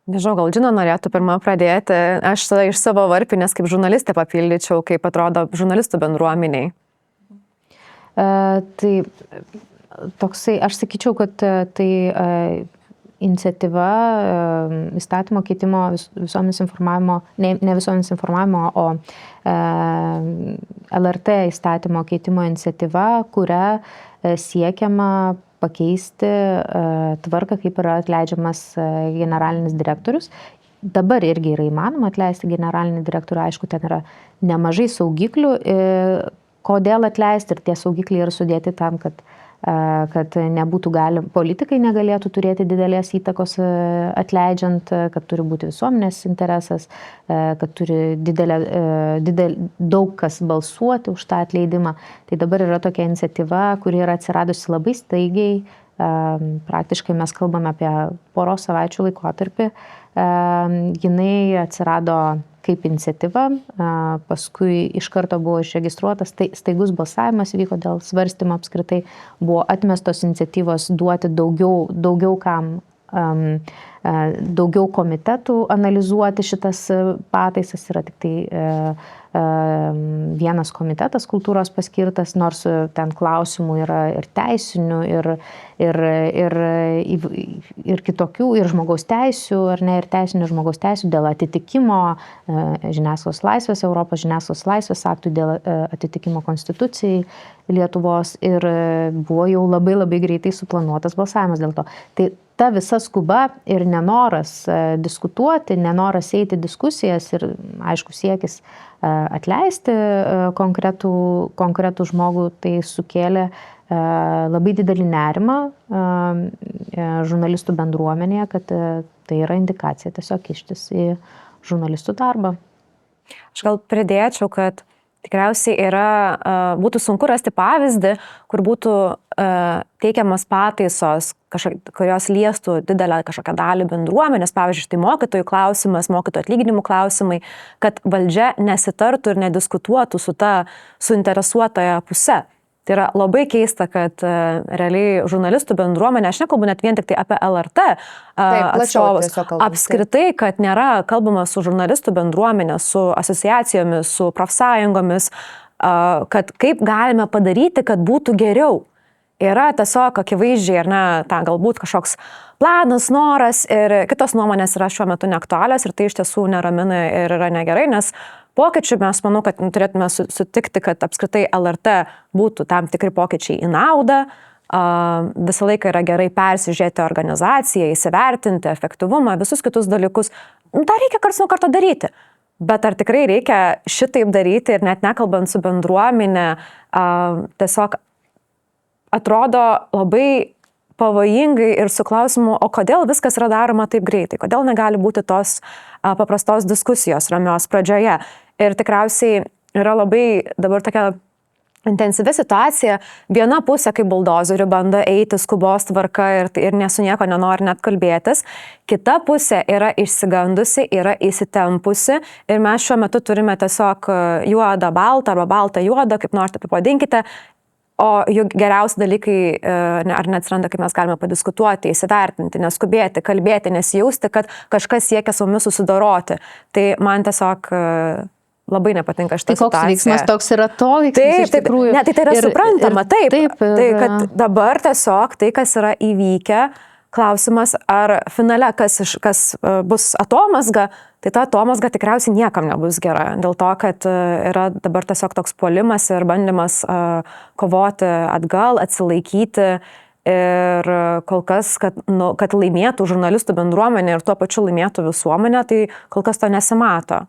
Nežinau, gal Džina norėtų pirmą pradėti, aš iš savo varpinės kaip žurnalistė papildyčiau, kaip atrodo žurnalistų bendruomeniai. Tai toksai, aš sakyčiau, kad tai iniciatyva įstatymo keitimo visuomenės informavimo, ne visuomenės informavimo, o LRT įstatymo keitimo iniciatyva, kuria siekiama pakeisti tvarką, kaip yra atleidžiamas generalinis direktorius. Dabar irgi yra įmanoma atleisti generalinį direktorių, aišku, ten yra nemažai saugiklių, kodėl atleisti ir tie saugikliai yra sudėti tam, kad nebūtų politikai negalėtų turėti didelės įtakos atleidžiant, kad turi būti visuomenės interesas, kad turi daug kas balsuoti už tą atleidimą. Tai dabar yra tokia iniciatyva, kuri yra atsiradusi labai staigiai, praktiškai mes kalbame apie poros savaičių laikotarpį. Jinai atsirado kaip iniciatyva, paskui iš karto buvo išregistruotas, staigus balsavimas vyko dėl svarstymo apskritai, buvo atmestos iniciatyvos duoti daugiau kam, daugiau komitetų analizuoti šitas pataisas, yra tik tai vienas komitetas kultūros paskirtas, nors ten klausimų yra ir teisinių, ir kitokių, ir žmogaus teisių, ar ne, ir teisinių žmogaus teisių dėl atitikimo žiniasklaidos laisvės, Europos žiniasklaidos laisvės aktų, dėl atitikimo konstitucijai Lietuvos, ir buvo jau labai labai greitai suplanuotas balsavimas dėl to. Tai ta visa skuba ir nenoras diskutuoti, nenoras eiti diskusijas ir, aišku, siekis atleisti konkretų žmogų, tai sukėlė labai didelį nerimą žurnalistų bendruomenėje, kad tai yra indikacija tiesiog kištis į žurnalistų darbą. Aš gal pridėčiau, kad tikriausiai būtų sunku rasti pavyzdį, kur būtų teikiamas pataisos, kurios liestų didelę kažkokią dalį bendruomenės, pavyzdžiui, tai mokytojų klausimas, mokytojų atlyginimų klausimai, kad valdžia nesitartų ir nediskutuotų su ta suinteresuotoja puse. Tai yra labai keista, kad realiai žurnalistų bendruomenė, aš nekalbu net vien tik tai apie LRT atstovus, apskritai, kad nėra kalbama su žurnalistų bendruomenė, su asociacijomis, su profsąjungomis, kad kaip galime padaryti, kad būtų geriau. Yra tiesiog akivaizdžiai, ar ne, galbūt kažkoks planas, noras ir kitos nuomonės yra šiuo metu neaktualios ir tai iš tiesų neramina ir yra negerai, nes pokyčių. Mes manau, kad turėtume sutikti, kad apskritai LRT būtų tam tikri pokyčiai į naudą. Visą laiką yra gerai persižiūrėti organizaciją, įsivertinti efektyvumą, visus kitus dalykus. Tą reikia karts nuo karto daryti. Bet ar tikrai reikia šitaip daryti ir net nekalbant su bendruomenė, tiesiog atrodo labai pavojingai ir su klausimu, o kodėl viskas yra daroma taip greitai, kodėl negali būti tos paprastos diskusijos ramios pradžioje. Ir tikriausiai yra labai dabar tokia intensyvi situacija, viena pusė kaip buldozerių bando eiti skubos tvarka ir su nieko nenori net kalbėtis, kita pusė yra išsigandusi, yra įsitempusi ir mes šiuo metu turime tiesiog juodą baltą arba baltą juodą, kaip norite apibūdinkite, o juk geriausi dalykai ar neatsiranda, kaip mes galime padiskutuoti, įsivertinti, neskubėti, kalbėti, nesijausti, kad kažkas siekia su mumis susidoroti. Tai man tiesiog labai nepatinka šitą situaciją. Tai koks veiksmas toks yra to veiksmas iš tikrųjų. Ne, tai yra suprantama, taip. Tai kad dabar tiesiog tai, kas yra įvykę, klausimas, ar finale kas bus atomazga, tai ta atomazga tikriausiai niekam nebus gera. Dėl to, kad yra dabar tiesiog toks puolimas ir bandymas kovoti atgal, atsilaikyti. Ir kol kas, kad laimėtų žurnalistų bendruomenė ir tuo pačiu laimėtų visuomenė, tai kol kas to nesimato.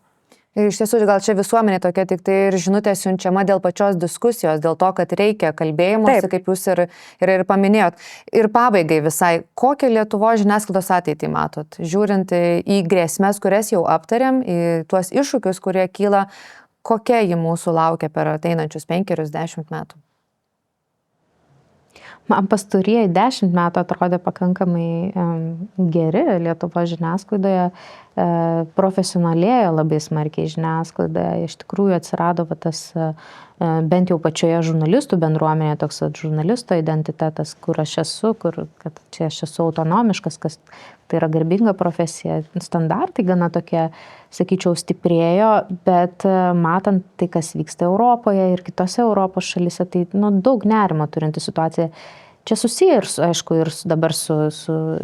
Ir iš tiesų, gal čia visuomenė tokia tik tai ir žinutė siunčiama dėl pačios diskusijos, dėl to, kad reikia kalbėjimuose, kaip jūs ir paminėjot. Ir pabaigai visai, kokią Lietuvos žiniasklaidos ateitį matot? Žiūrint į grėsmes, kurias jau aptarėm, į tuos iššūkius, kurie kyla, kokia ji mūsų laukia per ateinančius 5-10 metų? Man pastarieji 10 metų atrodė pakankamai geri Lietuvos žiniasklaidoje, profesionalėjo labai smarkiai žiniasklaidoje, iš tikrųjų atsirado tas bent jau pačioje žurnalistų bendruomenėje toks žurnalisto identitetas, kur aš esu, kad čia aš esu autonomiškas, kas tai yra garbinga profesija, standartai gana tokie, sakyčiau, stiprėjo, bet matant tai, kas vyksta Europoje ir kitose Europos šalyse, tai daug nerimo turinti situacija. Čia susiję ir, aišku, ir dabar su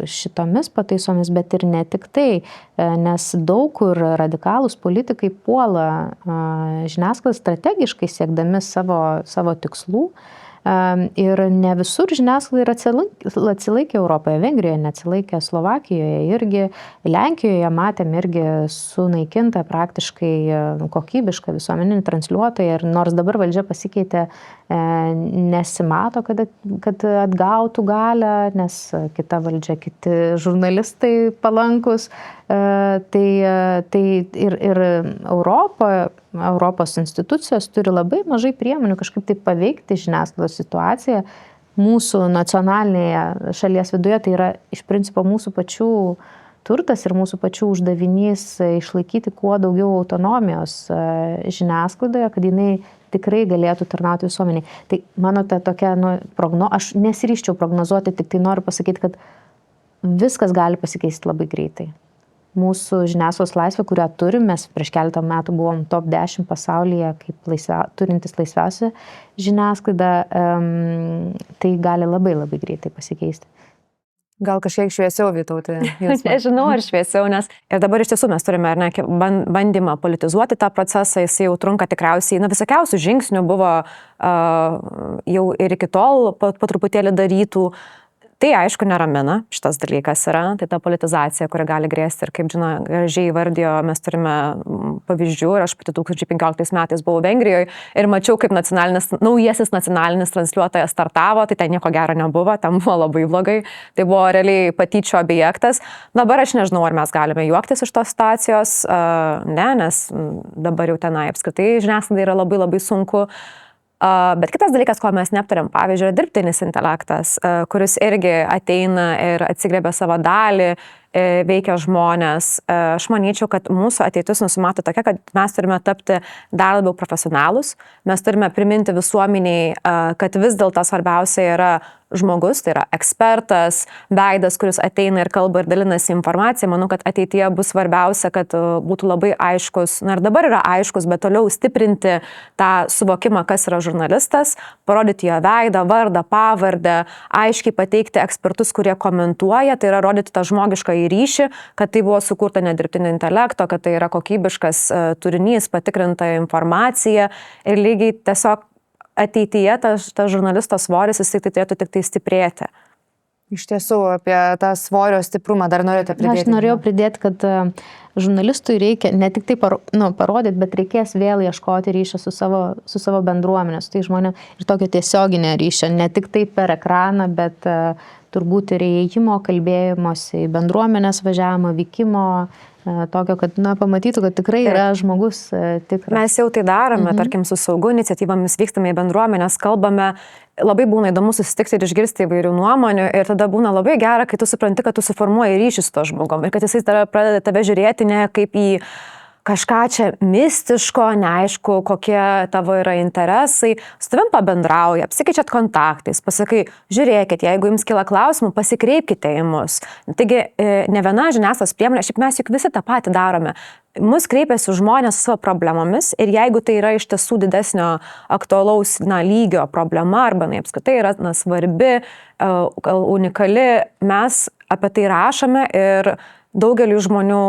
šitomis pataisomis, bet ir ne tik tai, nes daug kur radikalūs politikai puola žiniasklaidą strategiškai siekdami savo tikslų. Ir ne visur žiniasklaida atsilaikė Europoje, Vengrijoje neatsilaikė, Slovakijoje irgi, Lenkijoje matėm irgi sunaikinta praktiškai kokybišką visuomeninį transliuotoją ir nors dabar valdžia pasikeitė, nesimato, kad atgautų galią, nes kita valdžia, kiti žurnalistai palankus. Tai ir Europos institucijos turi labai mažai priemonių kažkaip tai paveikti žiniasklaidos situaciją. Mūsų nacionalinėje šalies viduje tai yra iš principo mūsų pačių turtas ir mūsų pačių uždavinys išlaikyti kuo daugiau autonomijos žiniasklaidoje, kad jinai tikrai galėtų tarnauti visuomeniai. Tai mano ta tokia, aš nesiryščiau prognozuoti, tik tai noriu pasakyti, kad viskas gali pasikeisti labai greitai. Mūsų žiniasklaidos laisvė, kurią turim, mes prieš keletą metų buvom top 10 pasaulyje kaip turintis laisviausią žiniasklaidą, tai gali labai labai greitai pasikeisti. Gal kažkiek šviesiau, Vytautė? Nežinau, ar šviesiau, nes ir dabar iš tiesų mes turime bandymą politizuoti tą procesą, jis jau trunka tikriausiai, visokiausių žingsnių buvo jau ir iki tol po truputėlį darytų. Tai aišku neramina, šitas dalykas yra, tai ta politizacija, kuri gali grėsti ir kaip žinoma, gražiai įvardijo, mes turime pavyzdžių ir aš pati 2015 metais buvau Vengrijoje ir mačiau, kaip naujasis nacionalinis transliuotojas startavo, tai ten nieko gero nebuvo, ten buvo labai blogai, tai buvo realiai patyčių objektas. Dabar aš nežinau, ar mes galime juoktis iš tos situacijos, ne, nes dabar jau tenai apskritai žiniasklaidai yra labai labai sunku. Bet kitas dalykas, ko mes neaptarėm, pavyzdžiui, yra dirbtinis intelektas, kuris irgi ateina ir atsigriebia savo dalį, veikia žmonės. Aš manyčiau, kad mūsų ateitis nusimato tokia, kad mes turime tapti dar labiau profesionalus, mes turime priminti visuomeniai, kad vis dėlto svarbiausia yra žmogus, tai yra ekspertas, veidas, kuris ateina ir kalba ir dalinasi informaciją. Manau, kad ateityje bus svarbiausia, kad būtų labai aiškus, ir dabar yra aiškus, bet toliau stiprinti tą suvokimą, kas yra žurnalistas, parodyti jo veidą, vardą, pavardę, aiškiai pateikti ekspertus, kurie komentuoja, tai yra rodyti tą žmogišką į ryšį, kad tai buvo sukurta nedirbtinio intelekto, kad tai yra kokybiškas turinys, patikrinta informacija ir lygiai tiesiog ateityje tas žurnalisto svoris jis tai turėtų tik tai stiprėti. Iš tiesų, apie tą svorio stiprumą dar norėjote pridėti? Aš norėjau pridėti, kad žurnalistui reikia ne tik tai parodyti, bet reikės vėl ieškoti ryšio su savo bendruomenė, su tai žmonėm ir tokio tiesioginio ryšio, ne tik tai per ekraną, bet turbūt ir įėjimo, kalbėjimosi, bendruomenės važiavimo, vykimo, tokio, kad pamatytų, kad tikrai yra žmogus tikras. Mes jau tai darome, tarkim, su Saugu iniciatyvomis vykstame į bendruomenės, kalbame, labai būna įdomu susitikti ir išgirsti įvairių nuomonių ir tada būna labai gera, kai tu supranti, kad tu suformuoji ryšį su to žmogum ir kad jisai pradeda tave žiūrėti ne kaip į kažką čia mistiško, neaišku, kokie tavo yra interesai, su tavim pabendrauja, apsikeičiat kontaktais, pasakai, žiūrėkit, jeigu jums kyla klausimų, pasikreipkite į mus. Taigi, ne viena žiniasklaidos priemonė, šiaip mes juk visi tą patį darome. Mus kreipiasi žmonės su savo problemomis ir jeigu tai yra iš tiesų didesnio aktualaus lygio problema arba apskritai yra svarbi, unikali, mes apie tai rašome ir daugeliu žmonių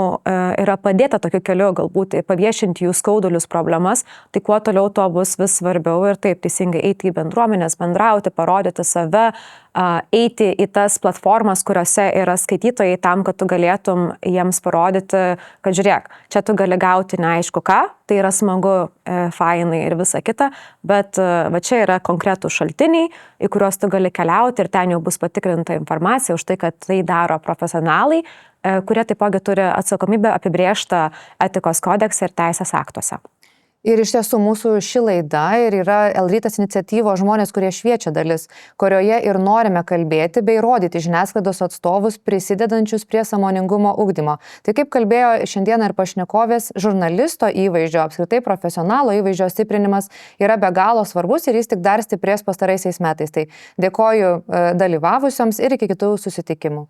yra padėta tokiu keliu galbūt paviešinti jų skaudulius problemas, tai kuo toliau to bus vis svarbiau ir taip teisingai eiti į bendruomenės, bendrauti, parodyti save, eiti į tas platformas, kuriuose yra skaitytojai tam, kad tu galėtum jiems parodyti, kad žiūrėk, čia tu gali gauti neaišku ką, tai yra smagu, fainai ir visa kita, bet va čia yra konkretų šaltiniai, į kuriuos tu gali keliauti ir ten jau bus patikrinta informacija už tai, kad tai daro profesionalai, kurie taipogi turi atsakomybę apibrėžtą etikos kodekse ir teisės aktuose. Ir iš tiesų mūsų ši laida ir yra L-rytas iniciatyvos žmonės, kurie šviečia dalis, kurioje ir norime kalbėti bei rodyti žiniasklaidos atstovus prisidedančius prie sąmoningumo ugdymo. Tai kaip kalbėjo šiandieną ir pašnekovės, žurnalisto įvaizdžio, apskritai profesionalo įvaizdžio stiprinimas yra be galo svarbus ir jis tik dar stiprės pastaraisiais metais. Tai dėkoju dalyvavusioms ir iki kitų susitikimų.